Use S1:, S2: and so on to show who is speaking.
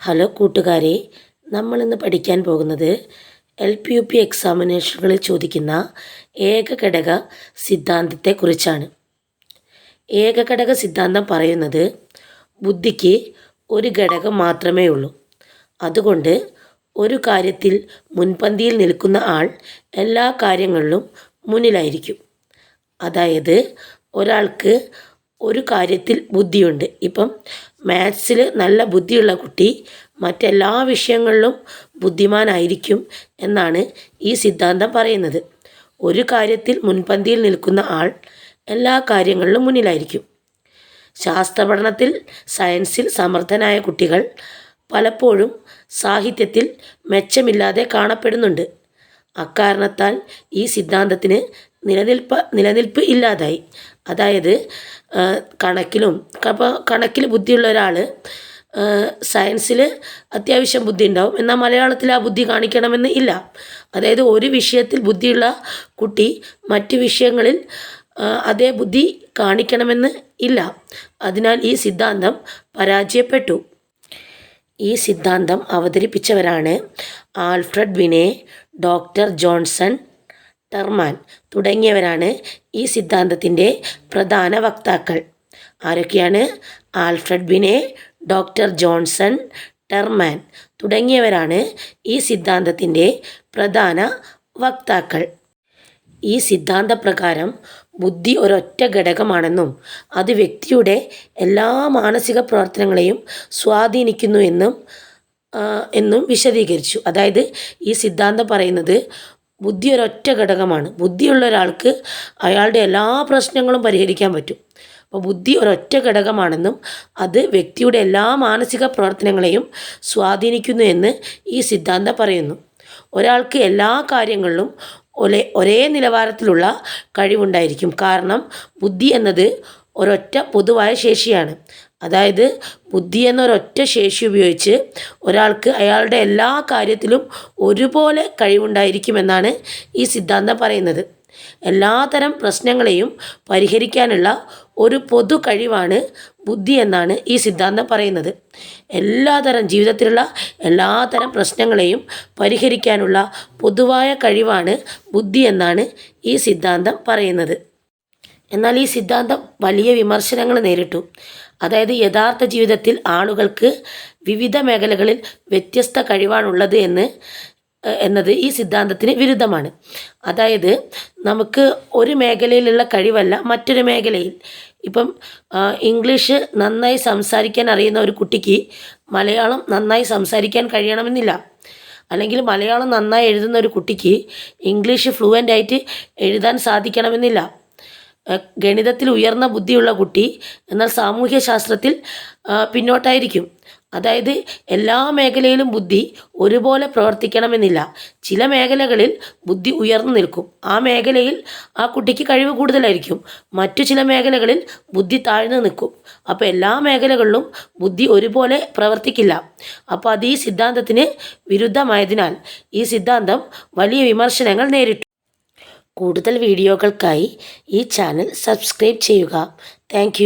S1: Hello കൂട്ടുകാരെ, നമ്മളിന്ന് പഠിക്കാൻ പോകുന്നത് LPUP എക്സാമിനേഷനുകളിൽ ചോദിക്കുന്ന ഏകഘടക സിദ്ധാന്തത്തെക്കുറിച്ചാണ്. ഏകഘടക സിദ്ധാന്തം പറയുന്നത് ബുദ്ധിക്ക് ഒരു ഘടകം മാത്രമേ ഉള്ളൂ. അതുകൊണ്ട് ഒരു കാര്യത്തിൽ മുൻപന്തിയിൽ നിൽക്കുന്ന ആൾ എല്ലാ കാര്യങ്ങളിലും മുന്നിലായിരിക്കും. അതായത് ഒരാൾക്ക് ഒരു കാര്യത്തിൽ ബുദ്ധിയുണ്ട്. ഇപ്പം മാത്സിൽ നല്ല ബുദ്ധിയുള്ള കുട്ടി മറ്റെല്ലാ വിഷയങ്ങളിലും ബുദ്ധിമാനായിരിക്കും എന്നാണ് ഈ സിദ്ധാന്തം പറയുന്നത്. ഒരു കാര്യത്തിൽ മുൻപന്തിയിൽ നിൽക്കുന്ന ആൾ എല്ലാ കാര്യങ്ങളിലും മുന്നിലായിരിക്കും. ശാസ്ത്രപഠനത്തിൽ സയൻസിൽ സമർത്ഥനായ കുട്ടികൾ പലപ്പോഴും സാഹിത്യത്തിൽ മെച്ചമില്ലാതെ കാണപ്പെടുന്നുണ്ട്. അക്കാരണത്താൽ ഈ സിദ്ധാന്തത്തിന് നിലനിൽപ്പ് ഇല്ലാതായി. അതായത് കണക്കിൽ ബുദ്ധിയുള്ള ഒരാൾ സയൻസിൽ അത്യാവശ്യം ബുദ്ധി ഉണ്ടാവും, എന്നാൽ മലയാളത്തിൽ ആ ബുദ്ധി കാണിക്കണമെന്ന് ഇല്ല. അതായത് ഒരു വിഷയത്തിൽ ബുദ്ധിയുള്ള കുട്ടി മറ്റ് വിഷയങ്ങളിൽ അതേ ബുദ്ധി കാണിക്കണമെന്ന് ഇല്ല. അതിനാൽ ഈ സിദ്ധാന്തം പരാജയപ്പെട്ടു. ഈ സിദ്ധാന്തം അവതരിപ്പിച്ചവരാണ് ആൽഫ്രഡ് ബിനെ, ഡോക്ടർ ജോൺസൺ, ടെർമാൻ തുടങ്ങിയവരാണ് ഈ സിദ്ധാന്തത്തിൻ്റെ പ്രധാന വക്താക്കൾ. ആരൊക്കെയാണ്? ആൽഫ്രഡ് ബിനെ, ഡോക്ടർ ജോൺസൺ, ടെർമാൻ തുടങ്ങിയവരാണ് ഈ സിദ്ധാന്തത്തിൻ്റെ പ്രധാന വക്താക്കൾ. ഈ സിദ്ധാന്തപ്രകാരം ബുദ്ധി ഒരൊറ്റ ഘടകമാണെന്നും അത് വ്യക്തിയുടെ എല്ലാ മാനസിക പ്രവർത്തനങ്ങളെയും സ്വാധീനിക്കുന്നു എന്നും വിശദീകരിച്ചു. അതായത് ഈ സിദ്ധാന്തം പറയുന്നത് ബുദ്ധി ഒരൊറ്റ ഘടകമാണ്. ബുദ്ധിയുള്ള ഒരാൾക്ക് അയാളുടെ എല്ലാ പ്രശ്നങ്ങളും പരിഹരിക്കാൻ പറ്റും. അപ്പോൾ ബുദ്ധി ഒരൊറ്റ ഘടകമാണെന്നും അത് വ്യക്തിയുടെ എല്ലാ മാനസിക പ്രവർത്തനങ്ങളെയും സ്വാധീനിക്കുന്നു എന്ന് ഈ സിദ്ധാന്തം പറയുന്നു. ഒരാൾക്ക് എല്ലാ കാര്യങ്ങളിലും ഒരേ നിലവാരത്തിലുള്ള കഴിവുണ്ടായിരിക്കും. കാരണം ബുദ്ധി എന്നത് ഒരൊറ്റ പൊതുവായ ശേഷിയാണ്. അതായത് ബുദ്ധി എന്നൊരൊറ്റ ശേഷി ഉപയോഗിച്ച് ഒരാൾക്ക് അയാളുടെ എല്ലാ കാര്യത്തിലും ഒരുപോലെ കഴിവുണ്ടായിരിക്കുമെന്നാണ് ഈ സിദ്ധാന്തം പറയുന്നത്. എല്ലാതരം പ്രശ്നങ്ങളെയും പരിഹരിക്കാനുള്ള ഒരു പൊതു കഴിവാണ് ബുദ്ധി എന്നാണ് ഈ സിദ്ധാന്തം പറയുന്നത്. ജീവിതത്തിലുള്ള എല്ലാതരം പ്രശ്നങ്ങളെയും പരിഹരിക്കാനുള്ള പൊതുവായ കഴിവാണ് ബുദ്ധി എന്നാണ് ഈ സിദ്ധാന്തം പറയുന്നത്. എന്നാൽ ഈ സിദ്ധാന്തം വലിയ വിമർശനങ്ങൾ നേരിട്ടു. അതായത് യഥാർത്ഥ ജീവിതത്തിൽ ആളുകൾക്ക് വിവിധ മേഖലകളിൽ വ്യത്യസ്ത കഴിവാണുള്ളത് എന്നത് ഈ സിദ്ധാന്തത്തിന് വിരുദ്ധമാണ്. അതായത് നമുക്ക് ഒരു മേഖലയിലുള്ള കഴിവല്ല മറ്റൊരു മേഖലയിൽ. ഇപ്പം ഇംഗ്ലീഷ് നന്നായി സംസാരിക്കാൻ അറിയുന്ന ഒരു കുട്ടിക്ക് മലയാളം നന്നായി സംസാരിക്കാൻ കഴിയണമെന്നില്ല. അല്ലെങ്കിൽ മലയാളം നന്നായി എഴുതുന്ന ഒരു കുട്ടിക്ക് ഇംഗ്ലീഷ് ഫ്ലുവൻ്റ് ആയിട്ട് എഴുതാൻ സാധിക്കണമെന്നില്ല. ഗണിതത്തിൽ ഉയർന്ന ബുദ്ധിയുള്ള കുട്ടി എന്നാൽ സാമൂഹ്യ ശാസ്ത്രത്തിൽ പിന്നോട്ടായിരിക്കും. അതായത് എല്ലാ മേഖലയിലും ബുദ്ധി ഒരുപോലെ പ്രവർത്തിക്കണമെന്നില്ല. ചില മേഖലകളിൽ ബുദ്ധി ഉയർന്നു നിൽക്കും. ആ മേഖലയിൽ ആ കുട്ടിക്ക് കഴിവ് കൂടുതലായിരിക്കും. മറ്റു ചില മേഖലകളിൽ ബുദ്ധി താഴ്ന്നു നിൽക്കും. അപ്പോൾ എല്ലാ മേഖലകളിലും ബുദ്ധി ഒരുപോലെ പ്രവർത്തിക്കില്ല. അപ്പോൾ അത് ഈ സിദ്ധാന്തത്തിന് വിരുദ്ധമായതിനാൽ ഈ സിദ്ധാന്തം വലിയ വിമർശനങ്ങൾ നേരിട്ടു. കൂടുതൽ വീഡിയോകൾക്കായി ഈ ചാനൽ സബ്സ്ക്രൈബ് ചെയ്യുക. താങ്ക്